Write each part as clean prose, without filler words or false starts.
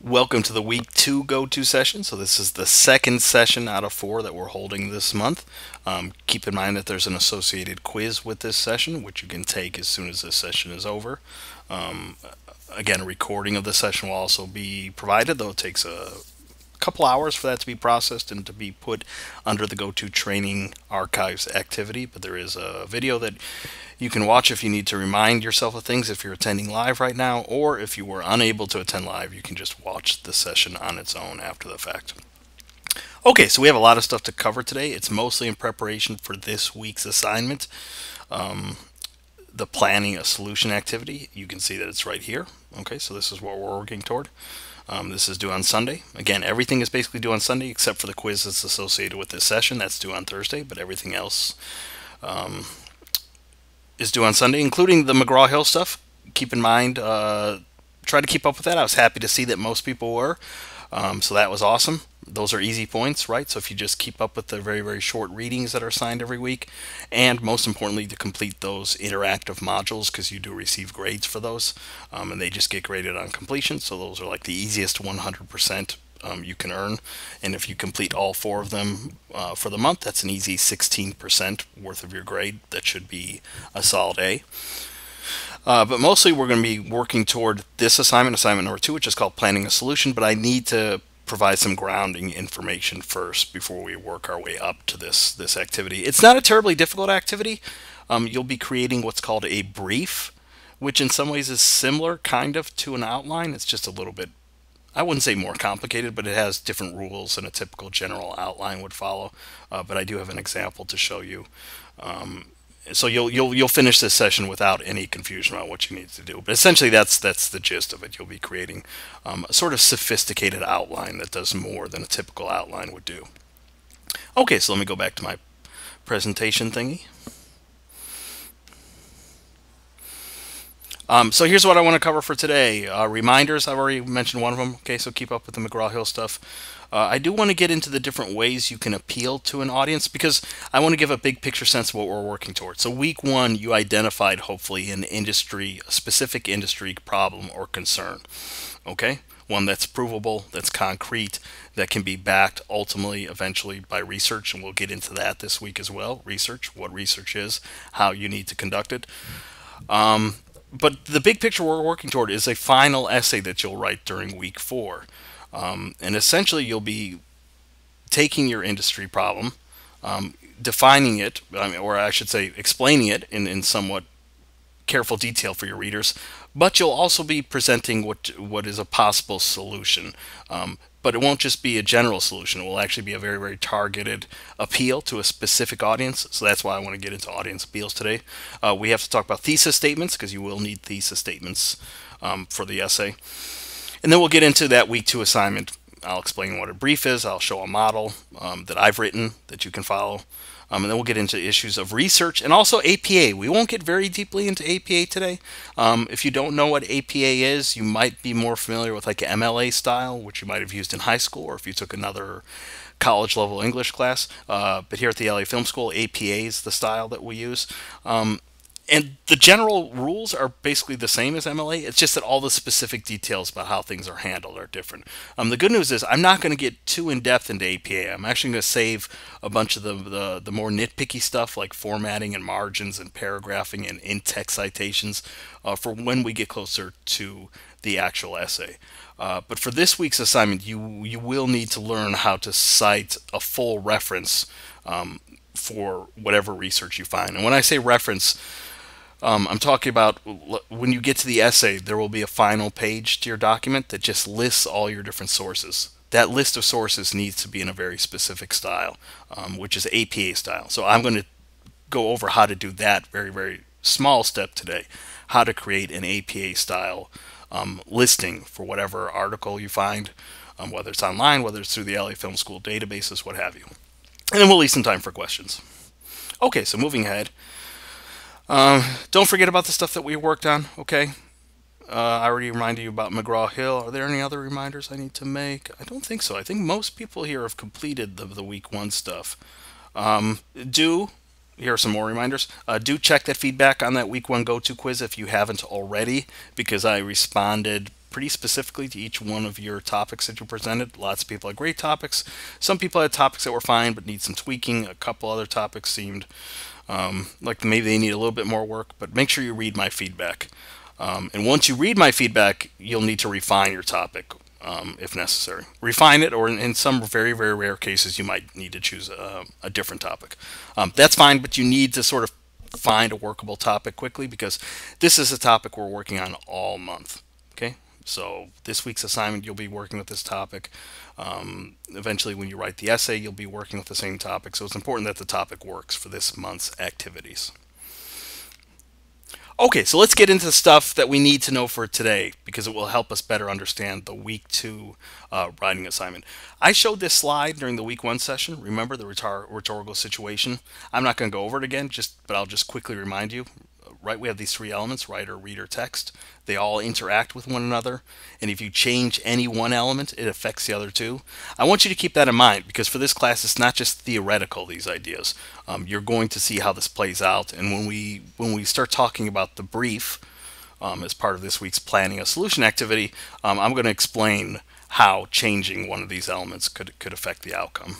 Welcome to the week 2 go-to session. So this is the second session out of 4 that we're holding this month. Keep in mind that there's an associated quiz with this session, which you can take as soon as this session is over. Again, a recording of the session will also be provided, though it takes a couple hours for that to be processed and to be put under the go-to training archives activity. But there is a video that you can watch if you need to remind yourself of things if you're attending live right now, or if you were unable to attend live, you can just watch the session on its own after the fact. Okay, so we have a lot of stuff to cover today. It's mostly in preparation for this week's assignment, the planning a solution activity. You can see that it's right here. Okay, so this is what we're working toward. This is due on Sunday. Again, everything is basically due on Sunday except for the quiz that's associated with this session. That's due on Thursday, but everything else is due on Sunday, including the McGraw-Hill stuff. Keep in mind, try to keep up with that. I was happy to see that most people were, so that was awesome. Those are easy points, right? So if you just keep up with the very, very short readings that are assigned every week, and most importantly, to complete those interactive modules, because you do receive grades for those, and they just get graded on completion. So those are like the easiest 100% you can earn. And if you complete all 4 of them for the month, that's an easy 16% worth of your grade. That should be a solid A. But mostly we're going to be working toward this assignment number 2, which is called planning a solution. But I need to provide some grounding information first before we work our way up to this activity. It's not a terribly difficult activity. You'll be creating what's called a brief, which in some ways is similar kind of to an outline. It's just a little bit, I wouldn't say more complicated, but it has different rules than a typical general outline would follow. But I do have an example to show you. So you'll finish this session without any confusion about what you need to do. But essentially, that's the gist of it. You'll be creating a sort of sophisticated outline that does more than a typical outline would do. Okay, so let me go back to my presentation thingy. So here's what I want to cover for today. Reminders, I've already mentioned one of them. Okay, so keep up with the McGraw-Hill stuff. I do want to get into the different ways you can appeal to an audience, because I want to give a big picture sense of what we're working towards. So week 1, you identified hopefully an industry, a specific industry problem or concern. Okay, one that's provable, that's concrete, that can be backed ultimately, eventually by research, and we'll get into that this week as well. Research, what research is, how you need to conduct it. But the big picture we're working toward is a final essay that you'll write during week 4. And essentially you'll be taking your industry problem, defining it, or I should say explaining it in somewhat careful detail for your readers, but you'll also be presenting what is a possible solution. But it won't just be a general solution. It will actually be a very, very targeted appeal to a specific audience. So that's why I want to get into audience appeals today. We have to talk about thesis statements, because you will need thesis statements for the essay. And then we'll get into that week 2 assignment. I'll explain what a brief is. I'll show a model that I've written that you can follow. And then we'll get into issues of research and also APA. We won't get very deeply into APA today. If you don't know what APA is, you might be more familiar with like MLA style, which you might have used in high school, or if you took another college level English class. But here at the LA Film School, APA is the style that we use. And the general rules are basically the same as MLA. It's just that all the specific details about how things are handled are different. The good news is I'm not going to get too in-depth into APA. I'm actually going to save a bunch of the more nitpicky stuff like formatting and margins and paragraphing and in-text citations for when we get closer to the actual essay. But for this week's assignment, you will need to learn how to cite a full reference for whatever research you find. And when I say reference, I'm talking about when you get to the essay, there will be a final page to your document that just lists all your different sources. That list of sources needs to be in a very specific style, which is APA style. So I'm going to go over how to do that very, very small step today, how to create an APA style listing for whatever article you find, whether it's online, whether it's through the LA Film School databases, what have you. And then we'll leave some time for questions. Okay, so moving ahead. Don't forget about the stuff that we worked on, okay? I already reminded you about McGraw-Hill. Are there any other reminders I need to make? I don't think so. I think most people here have completed the week 1 stuff. Here are some more reminders. Do check that feedback on that week 1 go-to quiz if you haven't already, because I responded pretty specifically to each one of your topics that you presented. Lots of people had great topics. Some people had topics that were fine but need some tweaking. A couple other topics seemed like maybe they need a little bit more work, but make sure you read my feedback. And once you read my feedback, you'll need to refine your topic if necessary. Refine it, or in some very, very rare cases, you might need to choose a different topic. That's fine, but you need to sort of find a workable topic quickly, because this is a topic we're working on all month. Okay, so this week's assignment, you'll be working with this topic. Eventually, when you write the essay, you'll be working with the same topic. So it's important that the topic works for this month's activities. Okay, so let's get into the stuff that we need to know for today, because it will help us better understand the week 2 writing assignment. I showed this slide during the week 1 session. Remember the rhetorical situation? I'm not going to go over it again, but I'll just quickly remind you. Right, we have these 3 elements: writer, reader, text. They all interact with one another, and if you change any one element, it affects the other 2. I want you to keep that in mind, because for this class, it's not just theoretical, these ideas. You're going to see how this plays out, and when we start talking about the brief as part of this week's planning a solution activity, I'm going to explain how changing one of these elements could affect the outcome.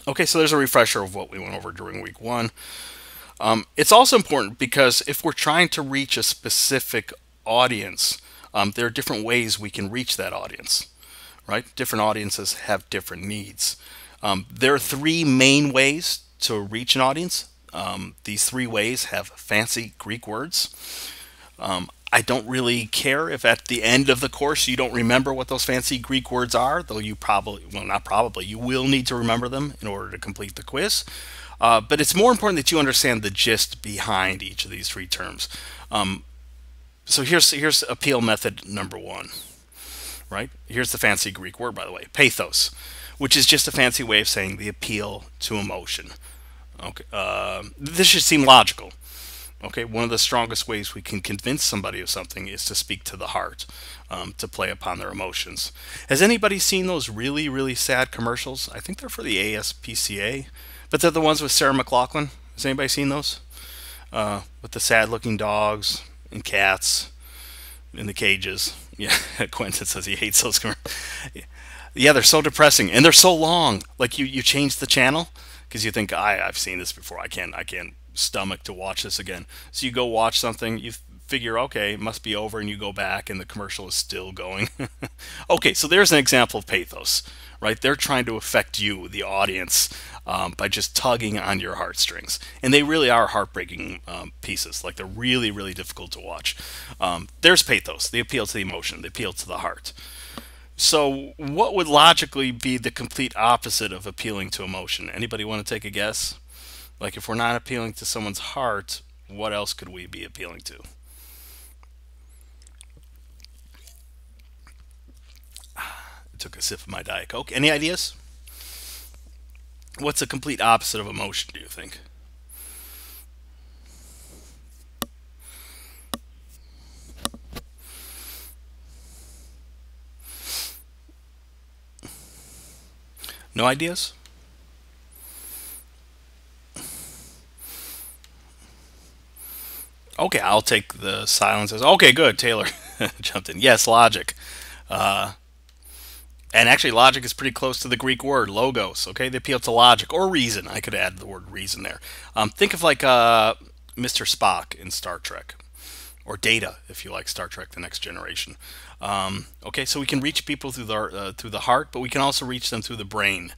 Okay, so there's a refresher of what we went over during week 1. It's also important because if we're trying to reach a specific audience, there are different ways we can reach that audience, right? Different audiences have different needs. There are 3 main ways to reach an audience. These 3 ways have fancy Greek words. I don't really care if at the end of the course you don't remember what those fancy Greek words are, though you probably, well, not probably, you will need to remember them in order to complete the quiz. But it's more important that you understand the gist behind each of these 3 terms. So here's appeal method number 1, right? Here's the fancy Greek word, by the way, pathos, which is just a fancy way of saying the appeal to emotion. Okay, this should seem logical. Okay, one of the strongest ways we can convince somebody of something is to speak to the heart, to play upon their emotions. Has anybody seen those really, really sad commercials? I think they're for the ASPCA. But they're the ones with Sarah McLachlan. Has anybody seen those? With the sad-looking dogs and cats in the cages. Yeah, Quentin says he hates those commercials. Yeah, they're so depressing, and they're so long. Like you change the channel because you think I've seen this before. I can't stomach to watch this again. So you go watch something. You figure, okay, it must be over, and you go back, and the commercial is still going. Okay, so there's an example of pathos. Right? They're trying to affect you, the audience, by just tugging on your heartstrings. And they really are heartbreaking pieces. Like, they're really, really difficult to watch. There's pathos, the appeal to the emotion, the appeal to the heart. So what would logically be the complete opposite of appealing to emotion? Anybody want to take a guess? Like, if we're not appealing to someone's heart, what else could we be appealing to? Took a sip of my Diet Coke. Any ideas? What's the complete opposite of emotion, do you think? No ideas? Okay, I'll take the silence as okay, good. Taylor jumped in. Yes, logic. And actually, logic is pretty close to the Greek word, logos. Okay, they appeal to logic or reason. I could add the word reason there. Think of like Mr. Spock in Star Trek, or Data, if you like Star Trek: The Next Generation. Okay, so we can reach people through the heart, but we can also reach them through the brain.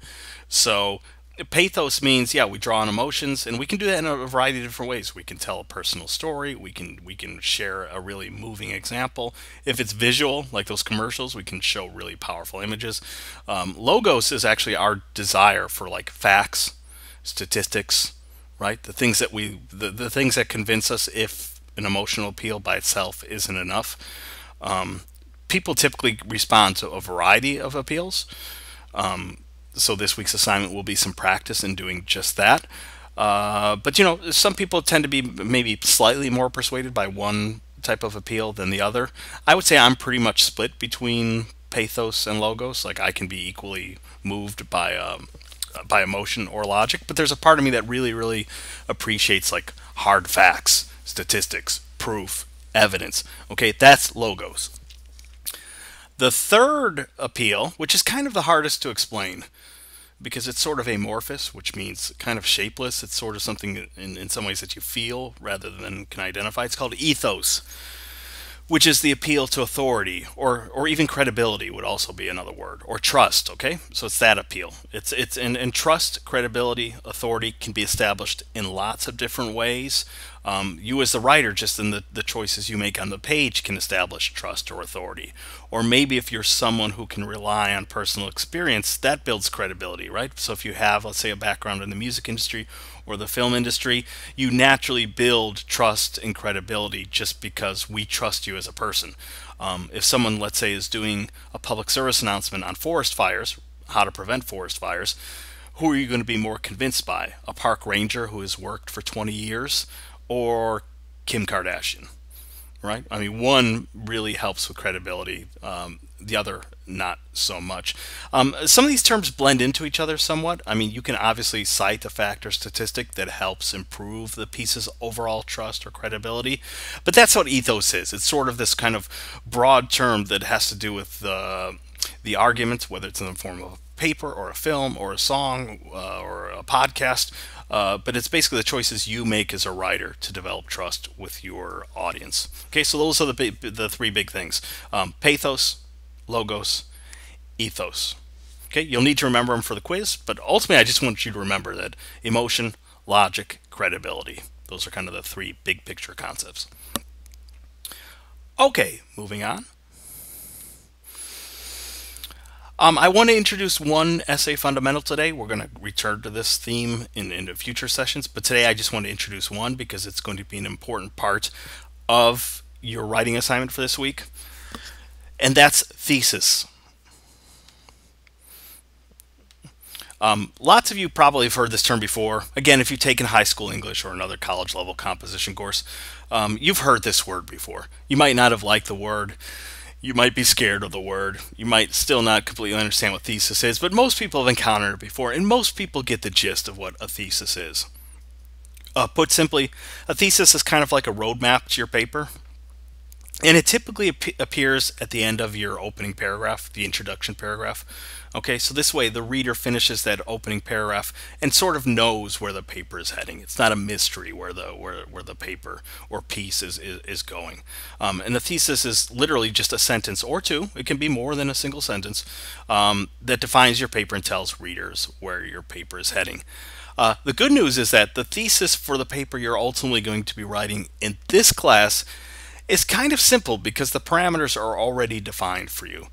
So pathos means, yeah, we draw on emotions, and we can do that in a variety of different ways. We can tell a personal story. We can share a really moving example. If it's visual, like those commercials, we can show really powerful images. Logos is actually our desire for like facts, statistics, right? The things that the things that convince us if an emotional appeal by itself isn't enough. People typically respond to a variety of appeals. So this week's assignment will be some practice in doing just that. But you know, some people tend to be maybe slightly more persuaded by one type of appeal than the other. I would say I'm pretty much split between pathos and logos. Like, I can be equally moved by emotion or logic, but there's a part of me that really, really appreciates like hard facts, statistics, proof, evidence. Okay, that's logos. The third appeal, which is kind of the hardest to explain, because it's sort of amorphous, which means kind of shapeless. It's sort of something in some ways that you feel rather than can identify. It's called ethos, which is the appeal to authority, or even credibility would also be another word, or trust. Okay, so it's that appeal. It's and trust, credibility, authority can be established in lots of different ways. You as the writer, just in the choices you make on the page, can establish trust or authority. Or maybe if you're someone who can rely on personal experience, that builds credibility, right? So if you have, let's say, a background in the music industry or the film industry, you naturally build trust and credibility just because we trust you as a person. If someone, let's say, is doing a public service announcement on forest fires, how to prevent forest fires, who are you going to be more convinced by? A park ranger who has worked for 20 years or Kim Kardashian, right? I mean, one really helps with credibility, the other not so much. Some of these terms blend into each other somewhat. I mean, you can obviously cite a fact or statistic that helps improve the piece's overall trust or credibility, but that's what ethos is. It's sort of this kind of broad term that has to do with the arguments, whether it's in the form of a paper or a film or a song or a podcast, but it's basically the choices you make as a writer to develop trust with your audience. Okay, so those are the three big things: pathos, logos, ethos. Okay, you'll need to remember them for the quiz, but ultimately I just want you to remember that emotion, logic, credibility. Those are kind of the three big picture concepts. Okay, moving on. I want to introduce one essay fundamental today. We're going to return to this theme in future sessions, but today I just want to introduce one because it's going to be an important part of your writing assignment for this week, and that's thesis. Lots of you probably have heard this term before. Again, if you've taken high school English or another college level composition course, you've heard this word before. You might not have liked the word. You might be scared of the word. You might still not completely understand what thesis is, but most people have encountered it before, and most people get the gist of what a thesis is. Put simply, a thesis is kind of like a roadmap to your paper, and it typically appears at the end of your opening paragraph, the introduction paragraph. Okay, so this way the reader finishes that opening paragraph and sort of knows where the paper is heading. It's not a mystery where the paper or piece is going. And the thesis is literally just a sentence or two. It can be more than a single sentence that defines your paper and tells readers where your paper is heading. The good news is that the thesis for the paper you're ultimately going to be writing in this class is kind of simple because the parameters are already defined for you.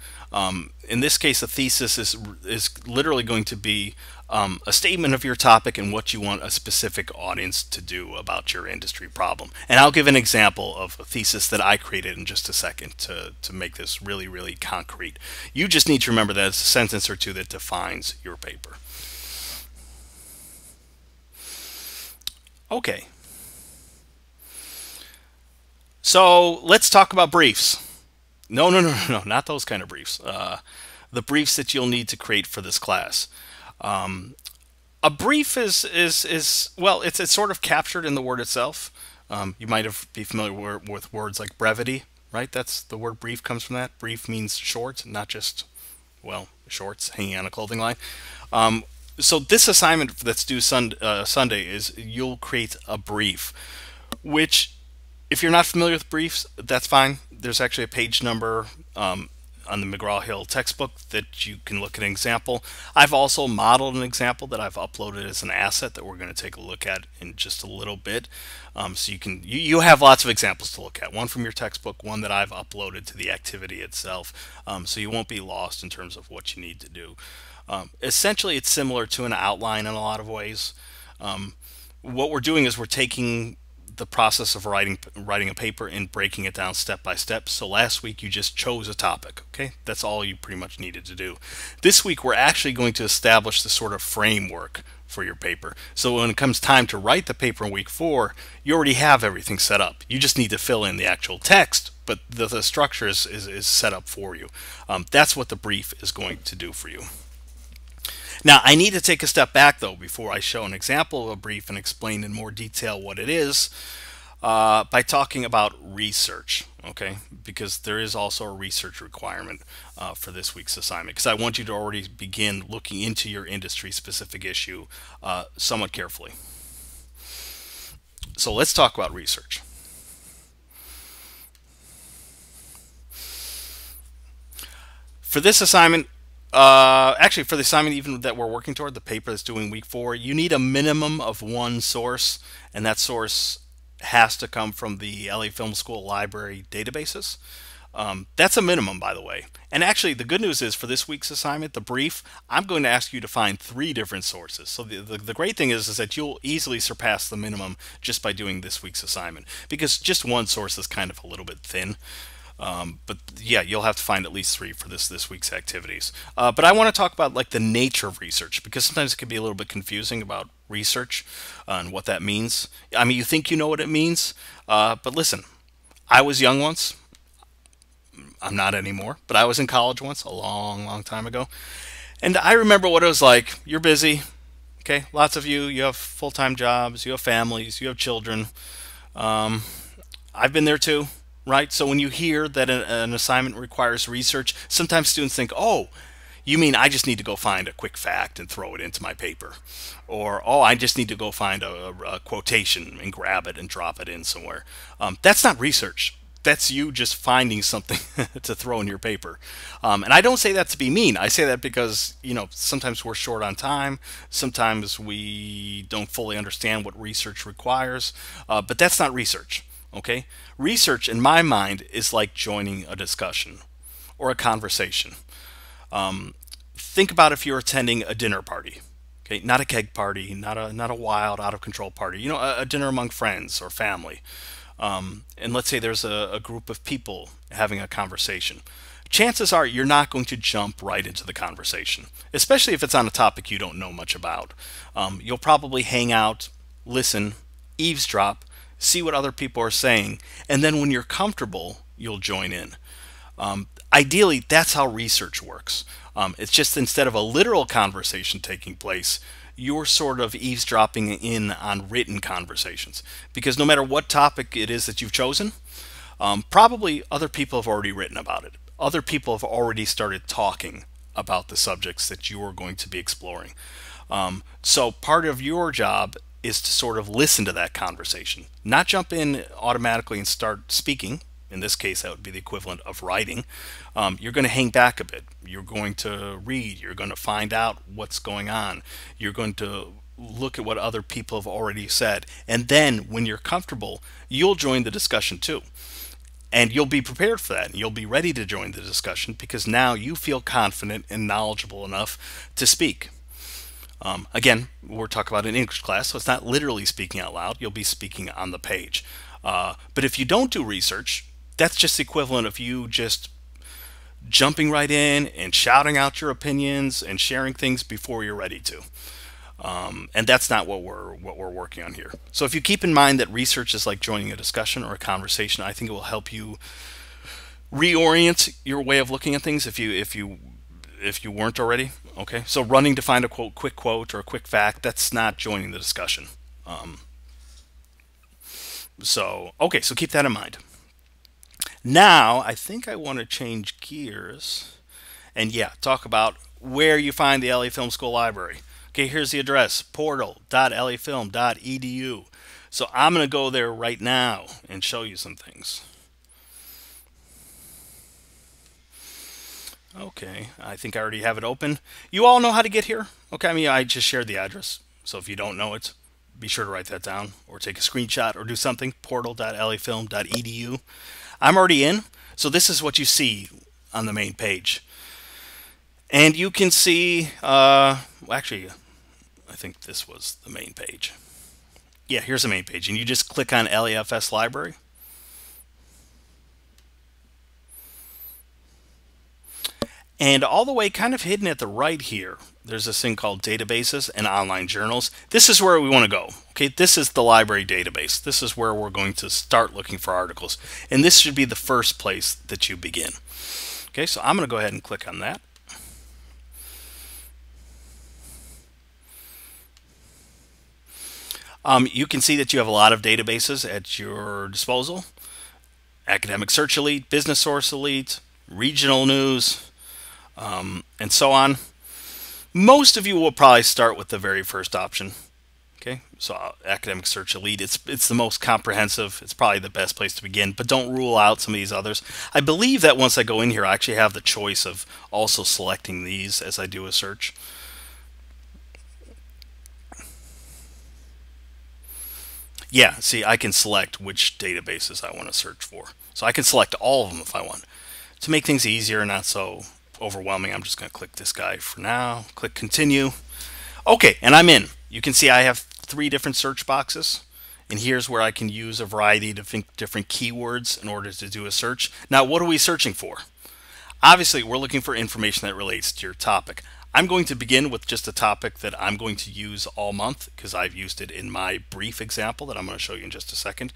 In this case, a thesis is literally going to be a statement of your topic and what you want a specific audience to do about your industry problem. And I'll give an example of a thesis that I created in just a second to make this really, really concrete. You just need to remember that it's a sentence or two that defines your paper. Okay. So let's talk about briefs. No, not those kind of briefs. The briefs that you'll need to create for this class. A brief is well, it's sort of captured in the word itself. You might be familiar with words like brevity, right? That's the word brief comes from that. Brief means short, not just, well, shorts hanging on a clothing line. So this assignment that's due Sunday is you'll create a brief, which, if you're not familiar with briefs, that's fine. There's actually a page number on the McGraw-Hill textbook that you can look at an example. I've also modeled an example that I've uploaded as an asset that we're going to take a look at in just a little bit. So you have lots of examples to look at. One from your textbook, one that I've uploaded to the activity itself. So you won't be lost in terms of what you need to do. Essentially, it's similar to an outline in a lot of ways. What we're doing is we're taking the process of writing a paper and breaking it down step by step. So last week you just chose a topic, okay? That's all you pretty much needed to do. This week we're actually going to establish the sort of framework for your paper. So when it comes time to write the paper in week 4, you already have everything set up. You just need to fill in the actual text, but the structure is set up for you. That's what the brief is going to do for you. Now, I need to take a step back, though, before I show an example of a brief and explain in more detail what it is. by talking about research, okay? Because there is also a research requirement for this week's assignment, because I want you to already begin looking into your industry-specific issue somewhat carefully. So let's talk about research. For this assignment, actually for the assignment even that we're working toward, the paper that's doing week 4, you need a minimum of one source, and that source has to come from the LA Film School Library databases. That's a minimum, by the way. And actually, the good news is for this week's assignment, the brief, I'm going to ask you to find 3 different sources. So the great thing is that you'll easily surpass the minimum just by doing this week's assignment, because just one source is kind of a little bit thin. But yeah, you'll have to find at least 3 for this week's activities. But I want to talk about like the nature of research, because sometimes it can be a little bit confusing about research and what that means. I mean, you think you know what it means, but listen, I was young once. I'm not anymore, but I was in college once, a long, long time ago. And I remember what it was like. You're busy, okay? Lots of you have full-time jobs, you have families, you have children. I've been there too, right? So when you hear that an assignment requires research, sometimes students think, oh, you mean I just need to go find a quick fact and throw it into my paper? Or, oh, I just need to go find a quotation and grab it and drop it in somewhere. That's not research. That's you just finding something to throw in your paper. And I don't say that to be mean. I say that because, you know, sometimes we're short on time. Sometimes we don't fully understand what research requires. But that's not research, okay? Research, in my mind, is like joining a discussion or a conversation. Think about if you're attending a dinner party. Okay, not a keg party, not a wild, out of control party. You know, a dinner among friends or family. And let's say there's a group of people having a conversation. Chances are you're not going to jump right into the conversation, especially if it's on a topic you don't know much about. You'll probably hang out, listen, eavesdrop, see what other people are saying, and then when you're comfortable, you'll join in. Ideally, that's how research works. It's just instead of a literal conversation taking place, you're sort of eavesdropping in on written conversations. Because no matter what topic it is that you've chosen, probably other people have already written about it. Other people have already started talking about the subjects that you are going to be exploring. So part of your job is to sort of listen to that conversation, not jump in automatically and start speaking. In this case, that would be the equivalent of writing. You're going to hang back a bit. You're going to read. You're going to find out what's going on. You're going to look at what other people have already said. And then when you're comfortable, you'll join the discussion too. And you'll be prepared for that. And you'll be ready to join the discussion because now you feel confident and knowledgeable enough to speak. Again, we're talking about an English class, so it's not literally speaking out loud. You'll be speaking on the page. But if you don't do research, that's just the equivalent of you just jumping right in and shouting out your opinions and sharing things before you're ready to. And that's not what we're working on here. So if you keep in mind that research is like joining a discussion or a conversation, I think it will help you reorient your way of looking at things if you weren't already. Okay, so running to find a quick quote or a quick fact, that's not joining the discussion. So keep that in mind. Now, I think I want to change gears and talk about where you find the LA Film School Library. Okay, here's the address, portal.lafilm.edu. So I'm going to go there right now and show you some things. Okay, I think I already have it open. You all know how to get here? Okay, I mean, I just shared the address. So if you don't know it, be sure to write that down or take a screenshot or do something, portal.lafilm.edu. I'm already in, so this is what you see on the main page. And you can see, actually, I think this was the main page. Yeah, here's the main page, and you just click on LAFS Library. And all the way kind of hidden at the right here, there's this thing called databases and online journals. This is where we want to go. Okay, this is the library database. This is where we're going to start looking for articles. And this should be the first place that you begin. Okay, so I'm going to go ahead and click on that. You can see that you have a lot of databases at your disposal. Academic Search Elite, Business Source Elite, Regional News, and so on. Most of you will probably start with the very first option. Okay, so Academic Search Elite, it's the most comprehensive. It's probably the best place to begin, but don't rule out some of these others. I believe that once I go in here, I actually have the choice of also selecting these as I do a search. Yeah, see, I can select which databases I want to search for. So I can select all of them if I want. To make things easier and not so overwhelming, I'm just going to click this guy for now. Click Continue. Okay, and I'm in. You can see I have 3 different search boxes. And here's where I can use a variety of different keywords in order to do a search. Now, what are we searching for? Obviously, we're looking for information that relates to your topic. I'm going to begin with just a topic that I'm going to use all month because I've used it in my brief example that I'm going to show you in just a second.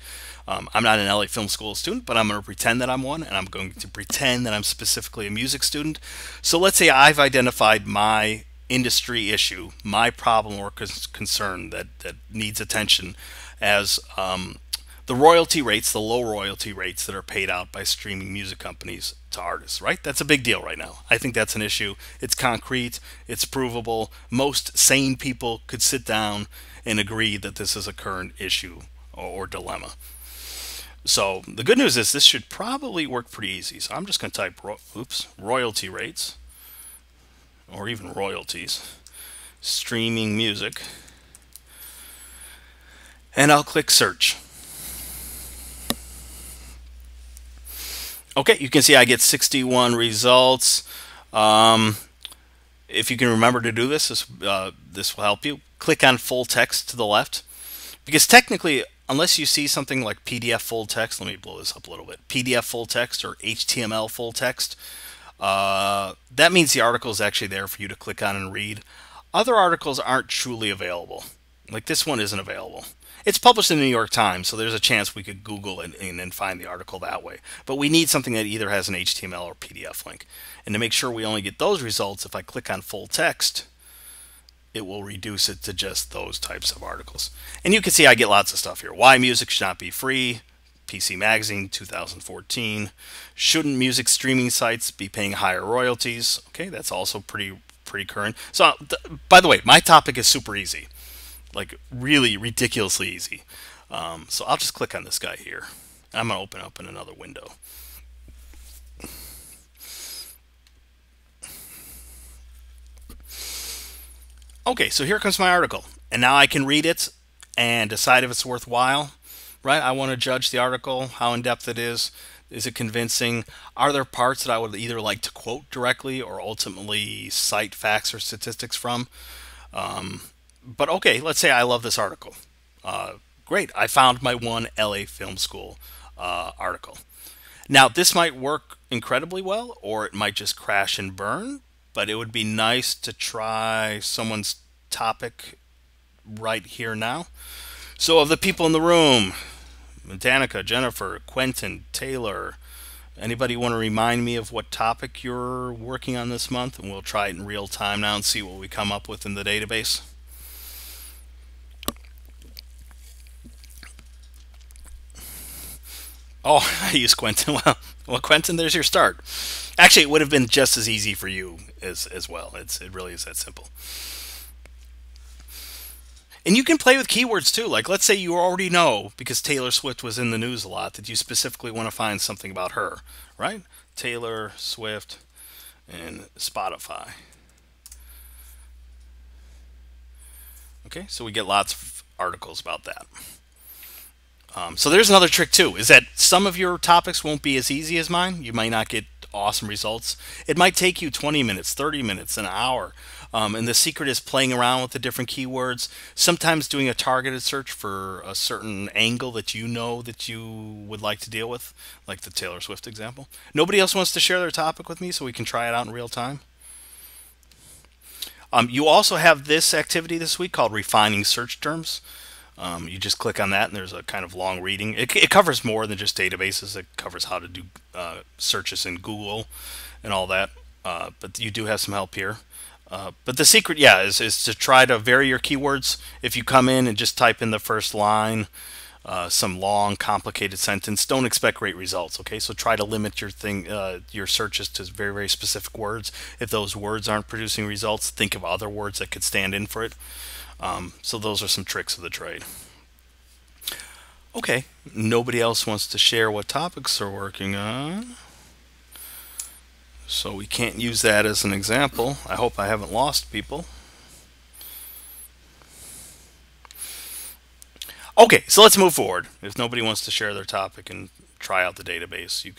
I'm not an LA Film School student, but I'm going to pretend that I'm one, and I'm going to pretend that I'm specifically a music student. So let's say I've identified my industry issue, my problem or concern that needs attention as the royalty rates, the low royalty rates that are paid out by streaming music companies to artists, right? That's a big deal right now. I think that's an issue. It's concrete, it's provable. Most sane people could sit down and agree that this is a current issue or dilemma. So the good news is this should probably work pretty easy. So I'm just going to type royalty rates, or even royalties, streaming music, and I'll click search. Okay, you can see I get 61 results. If you can remember to do this, this will help you. Click on full text to the left. Because technically, unless you see something like PDF full text, let me blow this up a little bit, PDF full text or HTML full text, that means the article is actually there for you to click on and read. Other articles aren't truly available. Like this one isn't available. It's published in the New York Times, so there's a chance we could Google it and find the article that way. But we need something that either has an HTML or PDF link. And to make sure we only get those results, if I click on full text, it will reduce it to just those types of articles. And you can see I get lots of stuff here. Why music should not be free, PC Magazine 2014. Shouldn't music streaming sites be paying higher royalties? Okay, that's also pretty current. So, by the way, my topic is super easy. Like really ridiculously easy. So I'll just click on this guy here. I'm going to open up in another window. Okay, so here comes my article. And now I can read it and decide if it's worthwhile. Right? I want to judge the article, how in-depth it is. Is it convincing? Are there parts that I would either like to quote directly or ultimately cite facts or statistics from? But okay, let's say I love this article. Great, I found my one LA Film School article. Now, this might work incredibly well, or it might just crash and burn, but it would be nice to try someone's topic right here now. So of the people in the room, Danica, Jennifer, Quentin, Taylor, anybody want to remind me of what topic you're working on this month? And we'll try it in real time now and see what we come up with in the database. Oh, I use Quentin. Well, Quentin, there's your start. Actually, it would have been just as easy for you as well. It really is that simple. And you can play with keywords too. Like, let's say you already know, because Taylor Swift was in the news a lot, that you specifically want to find something about her, right? Taylor Swift and Spotify. Okay, so we get lots of articles about that. So there's another trick too, is that some of your topics won't be as easy as mine. You might not get awesome results. It might take you 20 minutes, 30 minutes, an hour. And the secret is playing around with the different keywords, sometimes doing a targeted search for a certain angle that you know that you would like to deal with, like the Taylor Swift example. Nobody else wants to share their topic with me so we can try it out in real time? You also have this activity this week called Refining Search Terms. You just click on that and there's a kind of long reading. It covers more than just databases. It covers how to do searches in Google and all that. But you do have some help here. But the secret, yeah, is to try to vary your keywords. If you come in and just type in the first line, some long, complicated sentence, don't expect great results. Okay, so try to limit your searches to very, very specific words. If those words aren't producing results, think of other words that could stand in for it. So those are some tricks of the trade. Okay, nobody else wants to share what topics they're working on, so we can't use that as an example. I hope I haven't lost people. Okay, so let's move forward. If nobody wants to share their topic and try out the database, you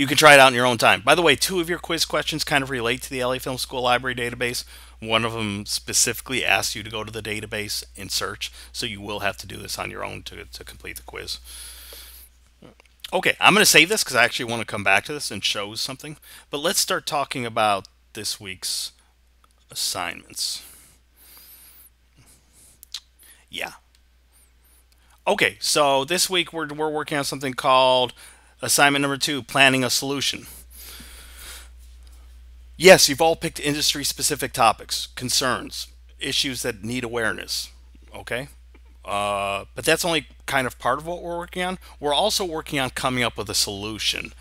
can try it out in your own time. By the way, 2 of your quiz questions kind of relate to the LA Film School Library database. One of them specifically asks you to go to the database and search, so you will have to do this on your own to complete the quiz. Okay, I'm going to save this because I actually want to come back to this and show something. But let's start talking about this week's assignments. Yeah. Okay, so this week we're working on something called assignment number 2, planning a solution. Yes, you've all picked industry-specific topics, concerns, issues that need awareness. Okay? But that's only kind of part of what we're working on. We're also working on coming up with a solution.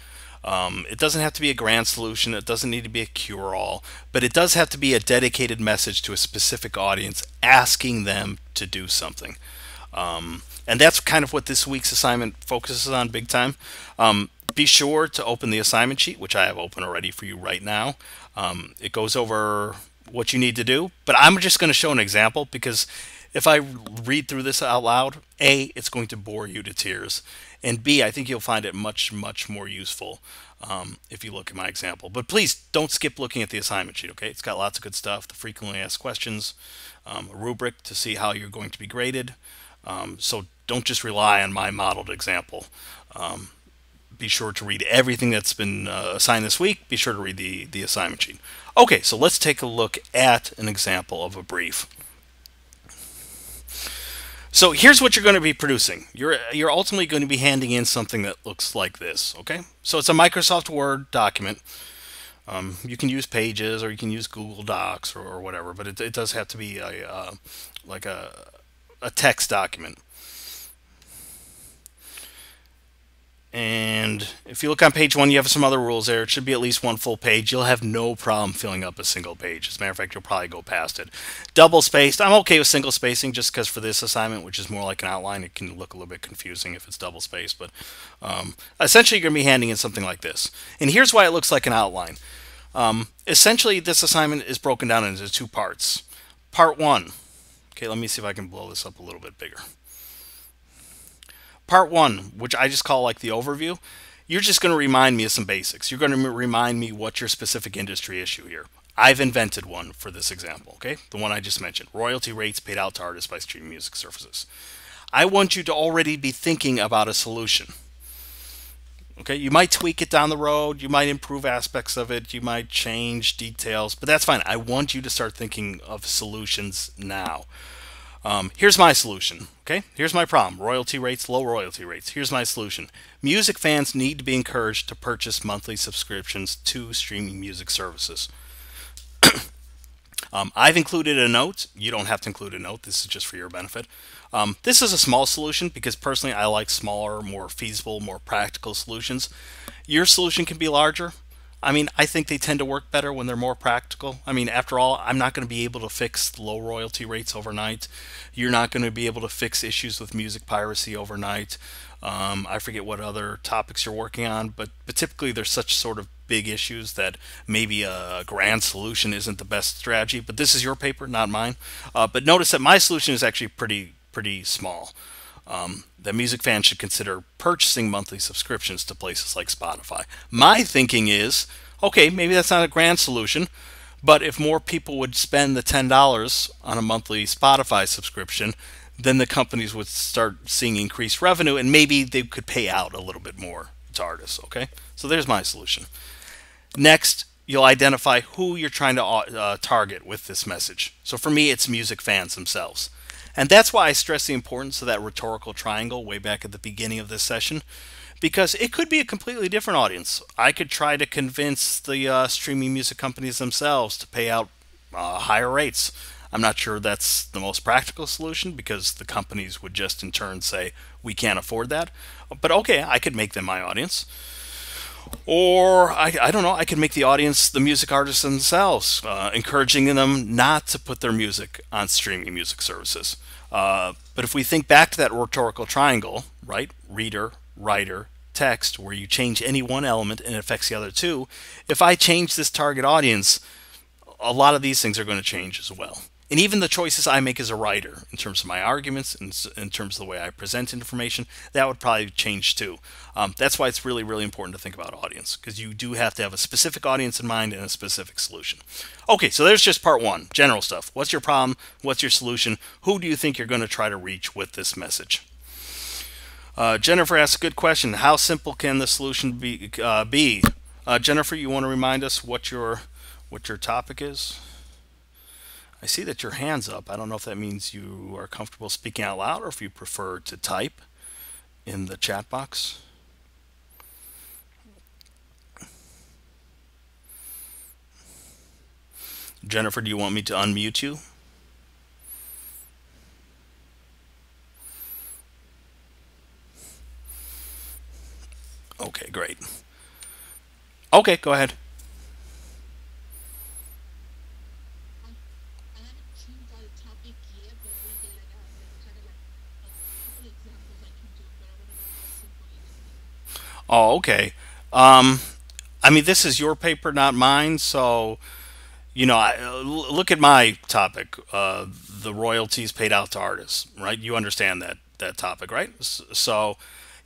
It doesn't have to be a grand solution. It doesn't need to be a cure-all. But it does have to be a dedicated message to a specific audience, asking them to do something. And that's kind of what this week's assignment focuses on big time. Be sure to open the assignment sheet, which I have open already for you right now. It goes over what you need to do, but I'm just going to show an example because if I read through this out loud, A, it's going to bore you to tears, and B, I think you'll find it much, much more useful if you look at my example. But please don't skip looking at the assignment sheet, okay? It's got lots of good stuff, the frequently asked questions, a rubric to see how you're going to be graded. So don't just rely on my modeled example. Be sure to read everything that's been assigned this week. Be sure to read the assignment sheet. Okay, so let's take a look at an example of a brief. So here's what you're going to be producing. You're ultimately going to be handing in something that looks like this, okay? So it's a Microsoft Word document. You can use Pages or you can use Google Docs or whatever, but it does have to be like a text document. And if you look on page 1, you have some other rules there. It should be at least 1 full page. You'll have no problem filling up a single page. As a matter of fact, you'll probably go past it. Double spaced. I'm okay with single spacing just because for this assignment, which is more like an outline, it can look a little bit confusing if it's double spaced. But essentially, you're going to be handing in something like this. And here's why it looks like an outline. Essentially, this assignment is broken down into 2 parts. Part 1. Okay, let me see if I can blow this up a little bit bigger. Part 1, which I just call like the overview, you're just going to remind me of some basics. You're going to remind me what's your specific industry issue here. I've invented one for this example, okay? The one I just mentioned, royalty rates paid out to artists by streaming music services. I want you to already be thinking about a solution. Okay, you might tweak it down the road, you might improve aspects of it, you might change details, but that's fine. I want you to start thinking of solutions now. Here's my solution, okay? Here's my problem. Royalty rates, low royalty rates. Here's my solution. Music fans need to be encouraged to purchase monthly subscriptions to streaming music services. I've included a note. You don't have to include a note. This is just for your benefit. This is a small solution because personally I like smaller, more feasible, more practical solutions. Your solution can be larger. I mean, I think they tend to work better when they're more practical. I mean, after all, I'm not going to be able to fix low royalty rates overnight. You're not going to be able to fix issues with music piracy overnight. I forget what other topics you're working on, but typically there's such sort of big issues that maybe a grand solution isn't the best strategy. But this is your paper, not mine. But notice that my solution is actually pretty small. That music fans should consider purchasing monthly subscriptions to places like Spotify. My thinking is, okay, maybe that's not a grand solution, but if more people would spend the $10 on a monthly Spotify subscription, then the companies would start seeing increased revenue and maybe they could pay out a little bit more to artists, okay? So there's my solution. Next, you'll identify who you're trying to target with this message. So for me, it's music fans themselves. And that's why I stress the importance of that rhetorical triangle way back at the beginning of this session, because it could be a completely different audience. I could try to convince the streaming music companies themselves to pay out higher rates. I'm not sure that's the most practical solution because the companies would just in turn say, we can't afford that. But okay, I could make them my audience. Or I don't know, I could make the audience the music artists themselves, encouraging them not to put their music on streaming music services. But if we think back to that rhetorical triangle, right? Reader, writer, text, where you change any one element and it affects the other two. If I change this target audience, a lot of these things are going to change as well. And even the choices I make as a writer, in terms of my arguments, in terms of the way I present information, that would probably change too. That's why it's really, really important to think about audience, because you do have to have a specific audience in mind and a specific solution. Okay, so there's just part one, general stuff. What's your problem? What's your solution? Who do you think you're going to try to reach with this message? Jennifer asks a good question. How simple can the solution be? Jennifer, you want to remind us what your topic is? I see that your hand's up. I don't know if that means you are comfortable speaking out loud or if you prefer to type in the chat box. Jennifer, do you want me to unmute you? Okay, great. Okay, go ahead. Oh, okay. I mean, this is your paper, not mine. So, look at my topic, the royalties paid out to artists, right? You understand that topic, right? So,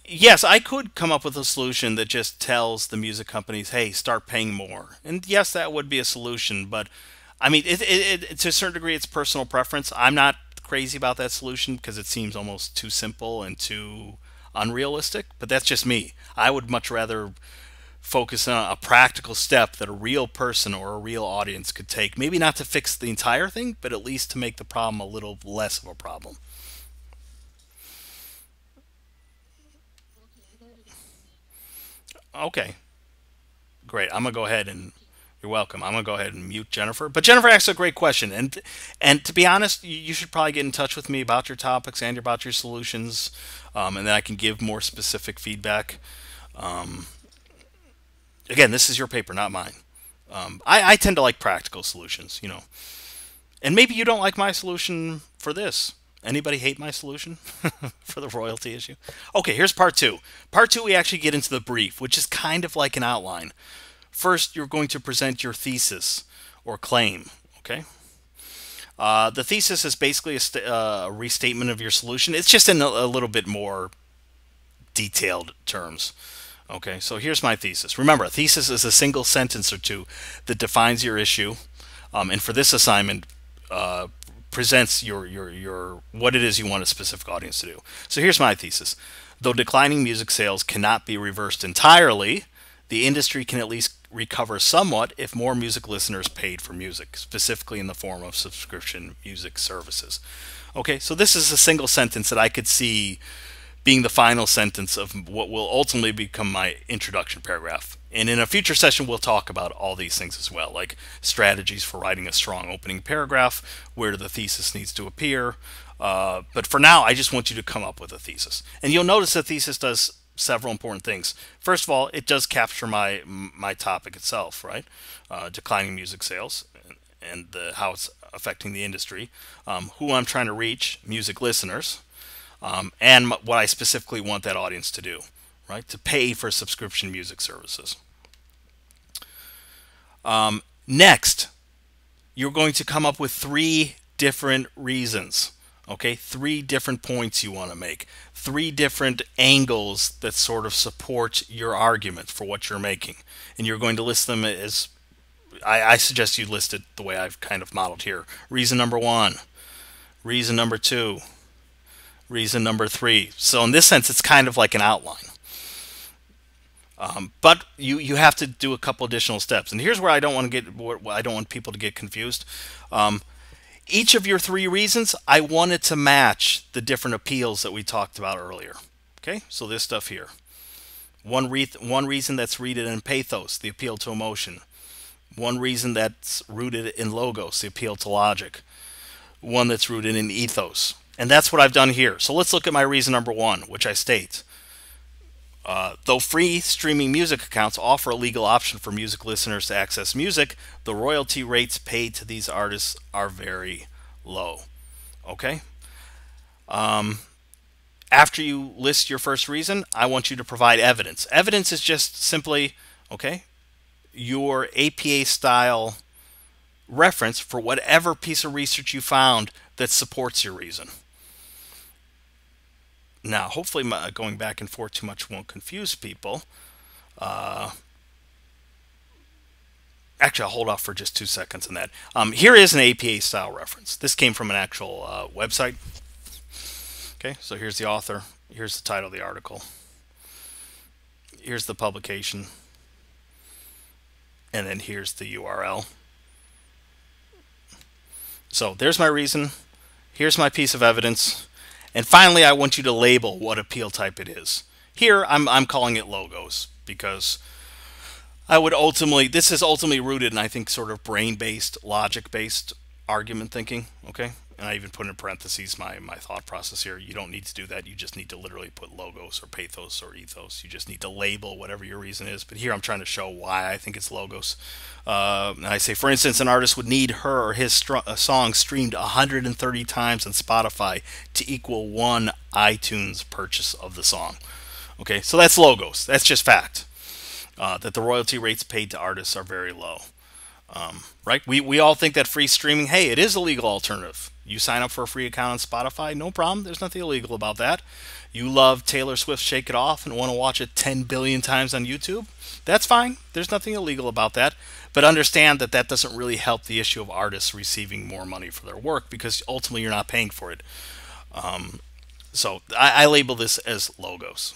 yes, I could come up with a solution that just tells the music companies, hey, start paying more. And yes, that would be a solution. But, I mean, to a certain degree, it's personal preference. I'm not crazy about that solution because it seems almost too simple and too unrealistic. But that's just me. I would much rather focus on a practical step that a real person or a real audience could take. Maybe not to fix the entire thing, but at least to make the problem a little less of a problem. Okay, great. I'm gonna go ahead and you're welcome. I'm gonna go ahead and mute Jennifer. But Jennifer asked a great question, and to be honest, you should probably get in touch with me about your topics and about your solutions, and then I can give more specific feedback. Um, Again, this is your paper, not mine. I tend to like practical solutions, and maybe you don't like my solution for this. Anybody hate my solution for the royalty issue? Okay, here's part two. Part two, we actually get into the brief, which is kind of like an outline. First, you're going to present your thesis or claim. Okay. The thesis is basically a restatement of your solution. It's just in a little bit more detailed terms. Okay, so here's my thesis. Remember, a thesis is a single sentence or two that defines your issue, and for this assignment, presents your what it is you want a specific audience to do. So here's my thesis. Though declining music sales cannot be reversed entirely, the industry can at least recover somewhat if more music listeners paid for music, specifically in the form of subscription music services. Okay, so this is a single sentence that I could see being the final sentence of what will ultimately become my introduction paragraph. And in a future session, we'll talk about all these things as well, like strategies for writing a strong opening paragraph, where the thesis needs to appear. But for now, I just want you to come up with a thesis. And you'll notice the thesis does several important things. First of all, it does capture my topic itself, right? Declining music sales and how it's affecting the industry, who I'm trying to reach, music listeners, and what I specifically want that audience to do, right? To pay for subscription music services. Next, you're going to come up with 3 different reasons, okay? 3 different points you want to make, 3 different angles that sort of support your argument for what you're making. And you're going to list them as, I suggest you list it the way I've kind of modeled here. Reason number 1, reason number 2, reason number 3. So in this sense, it's kind of like an outline. But you have to do a couple additional steps. And here's where I don't want people to get confused. Each of your 3 reasons, I want it to match the different appeals that we talked about earlier. Okay, so this stuff here. One reason that's rooted in pathos, the appeal to emotion. One reason that's rooted in logos, the appeal to logic. One that's rooted in ethos. And that's what I've done here. So let's look at my reason number one, which I state. Though free streaming music accounts offer a legal option for music listeners to access music, the royalty rates paid to these artists are very low. Okay? After you list your first reason, I want you to provide evidence. Evidence is just simply, okay, your APA style reference for whatever piece of research you found that supports your reason. Now, hopefully going back and forth too much won't confuse people. Actually, I'll hold off for just 2 seconds on that. Here is an APA style reference. This came from an actual website. Okay, so here's the author. Here's the title of the article. Here's the publication. And then here's the URL. So there's my reason. Here's my piece of evidence. And finally, I want you to label what appeal type it is. Here, I'm calling it logos because I would ultimately, this is ultimately rooted in, I think, sort of brain-based, logic-based argument thinking, okay? And I even put in parentheses my thought process here. You don't need to do that. You just need to literally put logos or pathos or ethos. You just need to label whatever your reason is. But here I'm trying to show why I think it's logos. And I say, for instance, an artist would need her or his song streamed 130 times on Spotify to equal one iTunes purchase of the song. Okay, so that's logos. That's just fact. That the royalty rates paid to artists are very low. Right? We all think that free streaming, hey, it is a legal alternative. You sign up for a free account on Spotify, no problem. There's nothing illegal about that. You love Taylor Swift Shake It Off and want to watch it 10 billion times on YouTube. That's fine. There's nothing illegal about that. But understand that that doesn't really help the issue of artists receiving more money for their work because ultimately you're not paying for it. So I label this as logos.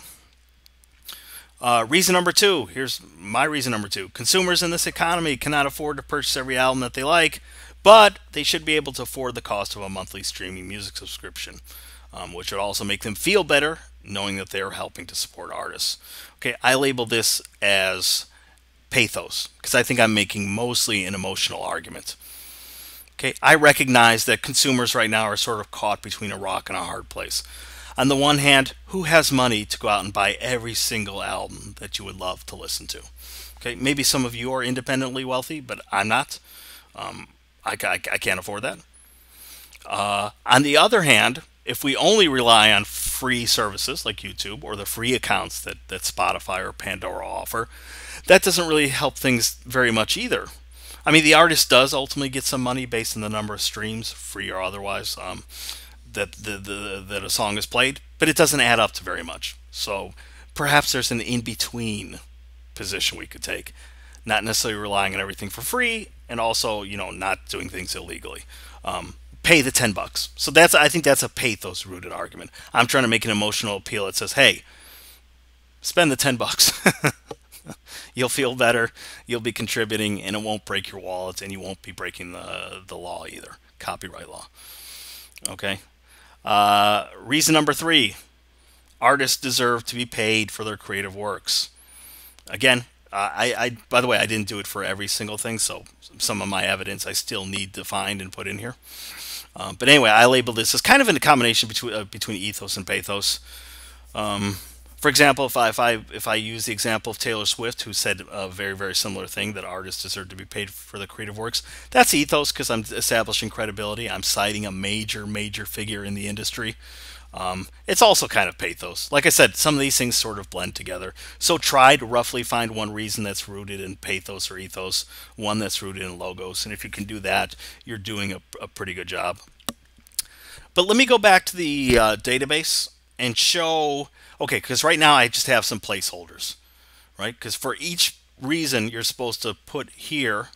Reason number two. Here's my reason number two. Consumers in this economy cannot afford to purchase every album that they like, but they should be able to afford the cost of a monthly streaming music subscription, which would also make them feel better knowing that they are helping to support artists. Okay, I label this as pathos because I think I'm making mostly an emotional argument. Okay, I recognize that consumers right now are sort of caught between a rock and a hard place. On the one hand, who has money to go out and buy every single album that you would love to listen to? Okay, maybe some of you are independently wealthy, but I'm not. I can't afford that. On the other hand, if we only rely on free services like YouTube or the free accounts that Spotify or Pandora offer, that doesn't really help things very much either. I mean, the artist does ultimately get some money based on the number of streams, free or otherwise, that a song is played, but it doesn't add up to very much. So perhaps there's an in-between position we could take, not necessarily relying on everything for free, and also, you know, not doing things illegally. Pay the $10. So I think that's a pathos-rooted argument. I'm trying to make an emotional appeal that says, hey, spend the $10. You'll feel better, you'll be contributing, and it won't break your wallet, and you won't be breaking the law either, copyright law. Okay. Reason number three, artists deserve to be paid for their creative works. Again, by the way, I didn't do it for every single thing, so some of my evidence I still need to find and put in here. But anyway, I label this as kind of a combination between ethos and pathos. For example, if I use the example of Taylor Swift, who said a very, very similar thing, that artists deserve to be paid for their creative works, that's ethos because I'm establishing credibility. I'm citing a major, major figure in the industry. It's also kind of pathos. Like I said, some of these things sort of blend together. So try to roughly find one reason that's rooted in pathos or ethos, one that's rooted in logos. And if you can do that, you're doing a pretty good job. But let me go back to the database and show, okay, because right now I just have some placeholders, right? Because for each reason you're supposed to put here,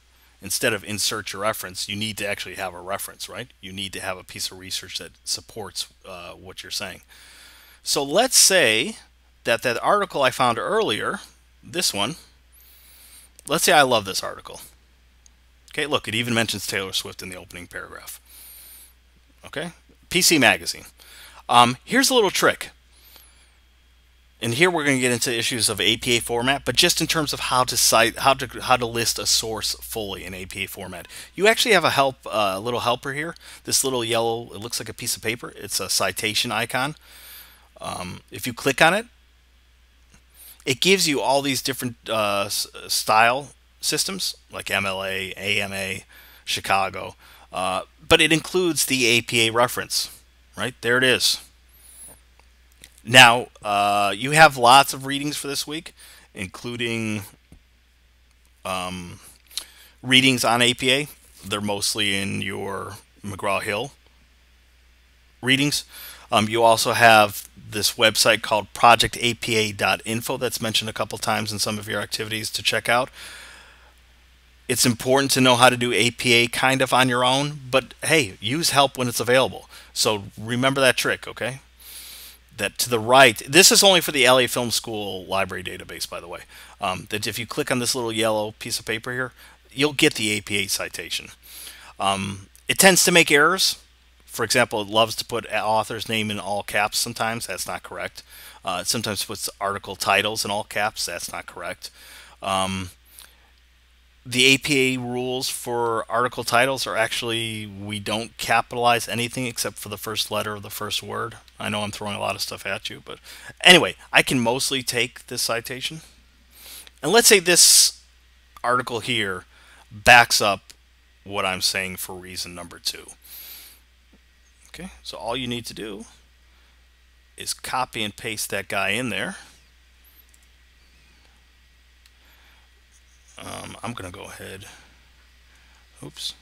instead of insert your reference, you need to actually have a reference, right? You need to have a piece of research that supports what you're saying. So let's say that article I found earlier, this one, let's say I love this article. Okay, look, it even mentions Taylor Swift in the opening paragraph. Okay, PC Magazine. Here's a little trick. And here we're going to get into issues of APA format, but just in terms of how to cite, how to list a source fully in APA format. You actually have a little helper here. This little yellow, it looks like a piece of paper. It's a citation icon. If you click on it, it gives you all these different style systems like MLA, AMA, Chicago, but it includes the APA reference. Right there, it is. Now, you have lots of readings for this week, including readings on APA. They're mostly in your McGraw-Hill readings. You also have this website called projectapa.info that's mentioned a couple times in some of your activities to check out. It's important to know how to do APA kind of on your own, but hey, use help when it's available. So remember that trick, okay? That to the right, this is only for the LA Film School library database, by the way. That if you click on this little yellow piece of paper here, you'll get the APA citation. It tends to make errors. For example, it loves to put author's name in all caps sometimes. That's not correct. It sometimes puts article titles in all caps. That's not correct. The APA rules for article titles are actually, we don't capitalize anything except for the first letter of the first word. I know I'm throwing a lot of stuff at you, but anyway, I can mostly take this citation. And let's say this article here backs up what I'm saying for reason number 2. Okay, so all you need to do is copy and paste that guy in there. I'm going to go ahead. Oops.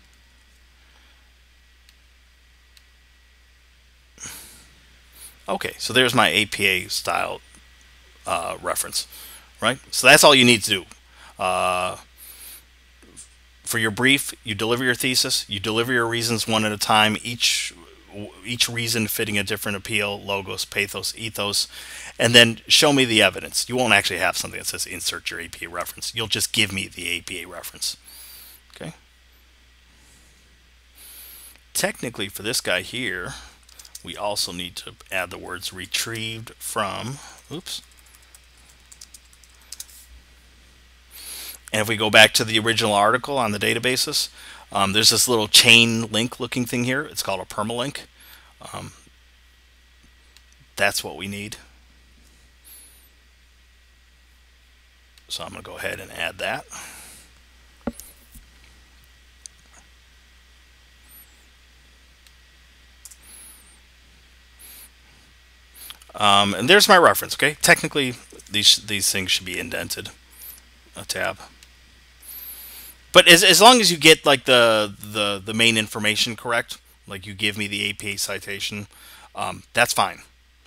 Okay, so there's my APA style reference, right? So that's all you need to do. For your brief, you deliver your thesis, you deliver your reasons one at a time, each reason fitting a different appeal, logos, pathos, ethos, and then show me the evidence. You won't actually have something that says insert your APA reference. You'll just give me the APA reference. Okay. Technically, for this guy here, we also need to add the words retrieved from. Oops. And if we go back to the original article on the databases, there's this little chain link looking thing here. It's called a permalink. That's what we need. So I'm going to go ahead and add that. And there's my reference. Okay, technically these things should be indented. A tab. But as long as you get like the main information correct, like you give me the APA citation, that's fine.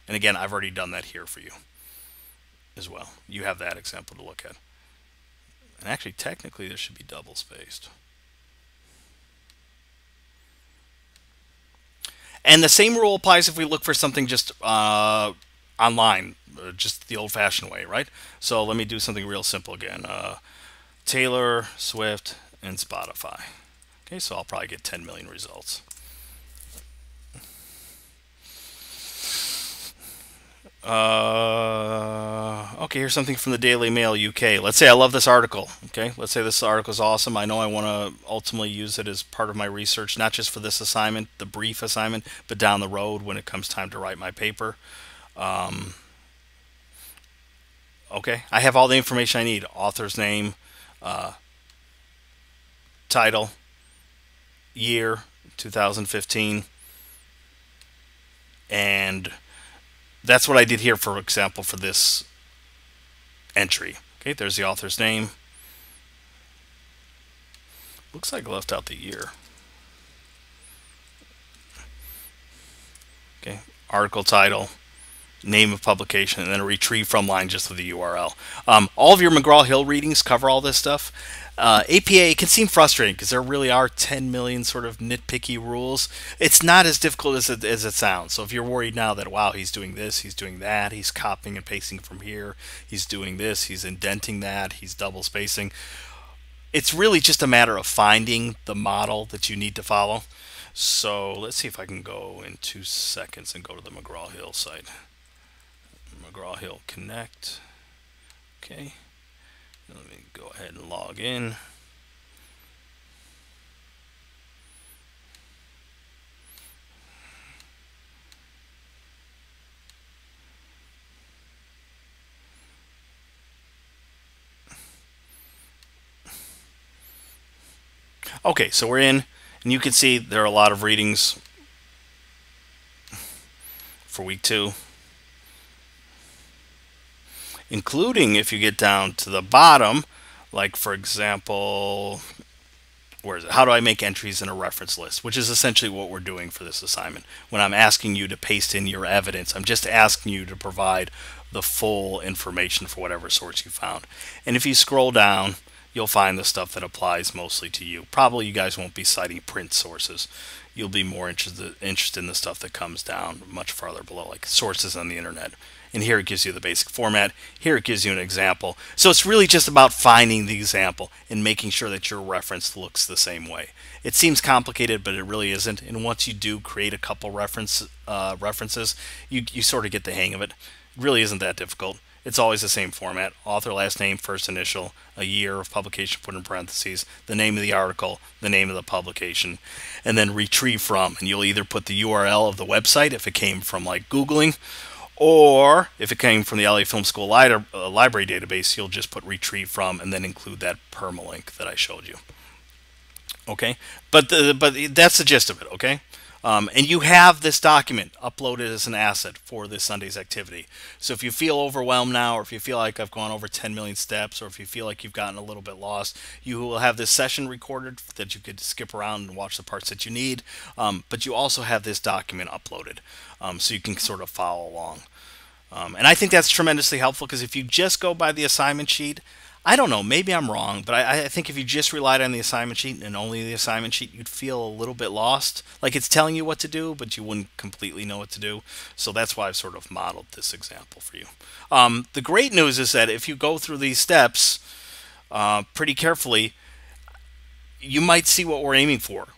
And again, I've already done that here for you as well. You have that example to look at. And actually, technically, this should be double spaced. And the same rule applies if we look for something just online, just the old-fashioned way, right? So let me do something real simple again. Taylor Swift and Spotify. Okay, so I'll probably get 10 million results. Okay, here's something from the Daily Mail UK. Let's say I love this article. Okay, let's say this article is awesome. I know I want to ultimately use it as part of my research, not just for this assignment, the brief assignment, but down the road when it comes time to write my paper. Okay, I have all the information I need. Author's name, title, year, 2015, and that's what I did here, for example, for this entry. Okay, there's the author's name. Looks like I left out the year. Okay, article title, name of publication, and then a retrieve from line just with the URL. All of your McGraw-Hill readings cover all this stuff. APA can seem frustrating because there really are 10 million sort of nitpicky rules. It's not as difficult as it sounds. So if you're worried now that, wow, he's doing this, he's doing that, he's copying and pasting from here, he's doing this, he's indenting that, he's double spacing, it's really just a matter of finding the model that you need to follow. So let's see if I can go in 2 seconds and go to the McGraw-Hill site. McGraw-Hill Connect. Okay, let me go ahead and log in. Okay, so we're in, and you can see there are a lot of readings for week 2, including if you get down to the bottom, like for example, where is it? How do I make entries in a reference list? Which is essentially what we're doing for this assignment. When I'm asking you to paste in your evidence, I'm just asking you to provide the full information for whatever source you found. And if you scroll down, you'll find the stuff that applies mostly to you. Probably you guys won't be citing print sources. You'll be more interested in the stuff that comes down much farther below, like sources on the internet. And here it gives you the basic format. Here it gives you an example. So it's really just about finding the example and making sure that your reference looks the same way. It seems complicated, but it really isn't. And once you do create a couple references, you sort of get the hang of it. It really isn't that difficult. It's always the same format: author, last name, first initial, a year of publication put in parentheses, the name of the article, the name of the publication, and then retrieve from. And you'll either put the URL of the website if it came from like Googling, or if it came from the LA Film School library database, you'll just put retrieve from and then include that permalink that I showed you. Okay, but that's the gist of it. Okay. And you have this document uploaded as an asset for this Sunday's activity. So if you feel overwhelmed now, or if you feel like I've gone over 10 million steps, or if you feel like you've gotten a little bit lost, you will have this session recorded that you could skip around and watch the parts that you need. But you also have this document uploaded, so you can sort of follow along. And I think that's tremendously helpful, because if you just go by the assignment sheet, I don't know, maybe I'm wrong, but I think if you just relied on the assignment sheet and only the assignment sheet, you'd feel a little bit lost. Like it's telling you what to do, but you wouldn't completely know what to do. So that's why I've sort of modeled this example for you. The great news is that if you go through these steps pretty carefully, you might see what we're aiming for,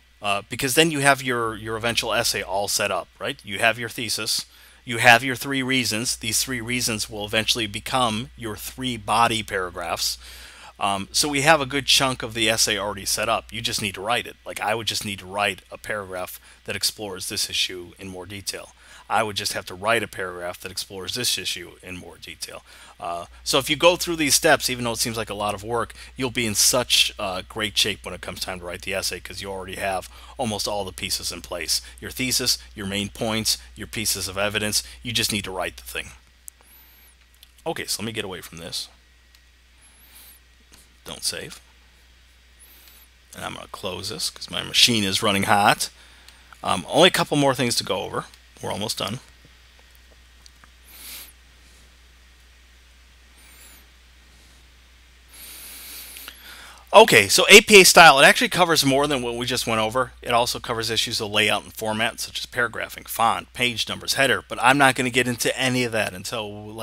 because then you have your eventual essay all set up, right? You have your thesis. You have your 3 reasons. These 3 reasons will eventually become your 3 body paragraphs. So we have a good chunk of the essay already set up. You just need to write it. Like I would just need to write a paragraph that explores this issue in more detail. I would just have to write a paragraph that explores this issue in more detail. So if you go through these steps, even though it seems like a lot of work, you'll be in such great shape when it comes time to write the essay, because you already have almost all the pieces in place. Your thesis, your main points, your pieces of evidence. You just need to write the thing. Okay, so let me get away from this. Don't save. And I'm going to close this because my machine is running hot. Only a couple more things to go over. We're almost done. Okay, so APA style, it actually covers more than what we just went over. It also covers issues of layout and format, such as paragraphing, font, page numbers, header, but I'm not going to get into any of that until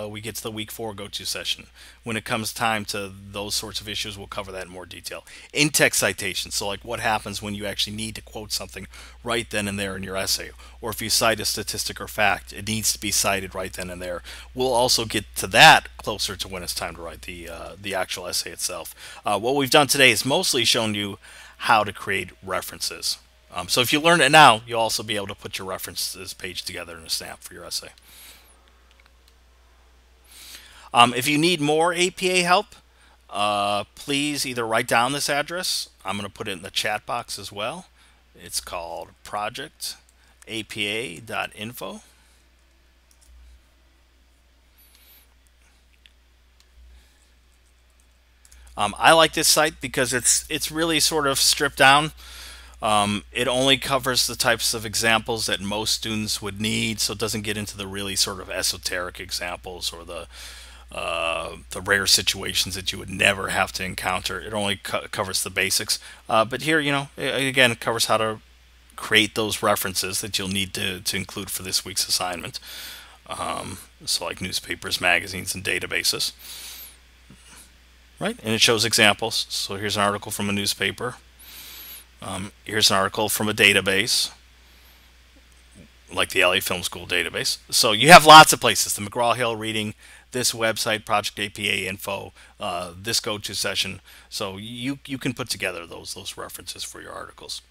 we get to the week 4 go-to session. When it comes time to those sorts of issues, we'll cover that in more detail. In-text citations, so like what happens when you actually need to quote something right then and there in your essay, or if you cite a statistic or fact, it needs to be cited right then and there. We'll also get to that closer to when it's time to write the actual essay itself. What we've done today is mostly shown you how to create references. So if you learn it now, you'll also be able to put your references page together in a snap for your essay. If you need more APA help, please either write down this address. I'm going to put it in the chat box as well. It's called projectapa.info. I like this site because it's really sort of stripped down. It only covers the types of examples that most students would need, so it doesn't get into the really sort of esoteric examples or the rare situations that you would never have to encounter. It only covers the basics. But here, again, it covers how to create those references that you'll need to include for this week's assignment. So like newspapers, magazines, and databases. Right? And it shows examples. So here's an article from a newspaper. Here's an article from a database. like the LA Film School database. So you have lots of places: the McGraw-Hill reading, this website, Project APA info, this go-to session. So you can put together those references for your articles.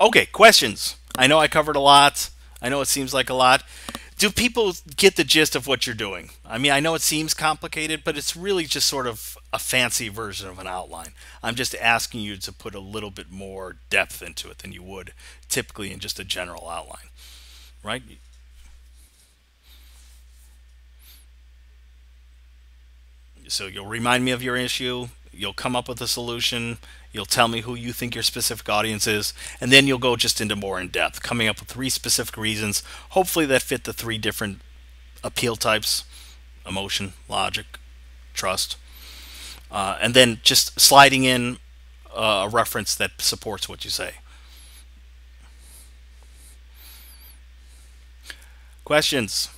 Okay, questions. I know I covered a lot. I know it seems like a lot. Do people get the gist of what you're doing? I mean, I know it seems complicated, but it's really just sort of a fancy version of an outline. I'm just asking you to put a little bit more depth into it than you would typically in just a general outline, right? So you'll remind me of your issue, you'll come up with a solution, you'll tell me who you think your specific audience is, and then you'll go just into more in depth, coming up with three specific reasons, hopefully that fit the three different appeal types: emotion, logic, trust, and then just sliding in a reference that supports what you say. Questions,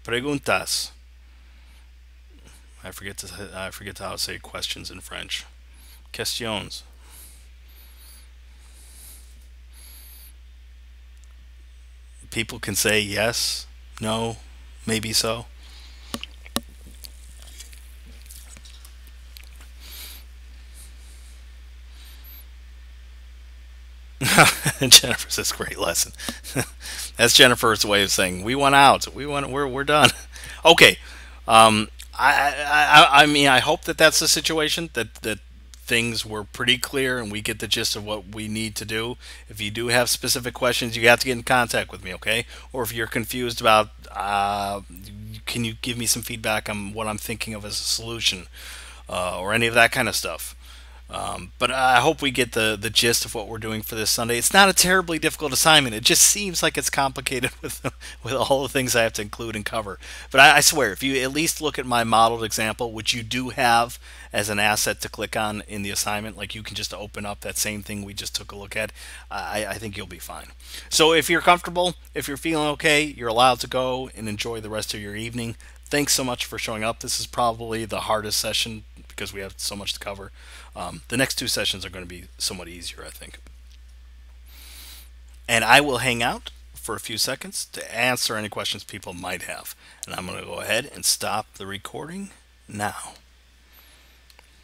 preguntas. I forget how to say questions in French. Questions. People can say yes, no, maybe so. Jennifer says great lesson. That's Jennifer's way of saying we went out. We're done. Okay. I mean, I hope that that's the situation, that things were pretty clear and we get the gist of what we need to do. If you do have specific questions, you have to get in contact with me, okay? Or if you're confused about, can you give me some feedback on what I'm thinking of as a solution, or any of that kind of stuff. But I hope we get the gist of what we're doing for this Sunday. It's not a terribly difficult assignment. It just seems like it's complicated with all the things I have to include and cover. But I swear, if you at least look at my modeled example, which you do have as an asset to click on in the assignment, like you can just open up that same thing we just took a look at, I think you'll be fine. So if you're comfortable, if you're feeling okay, you're allowed to go and enjoy the rest of your evening. Thanks so much for showing up. This is probably the hardest session because we have so much to cover. The next two sessions are going to be somewhat easier, I think. And I will hang out for a few seconds to answer any questions people might have. And I'm going to go ahead and stop the recording now.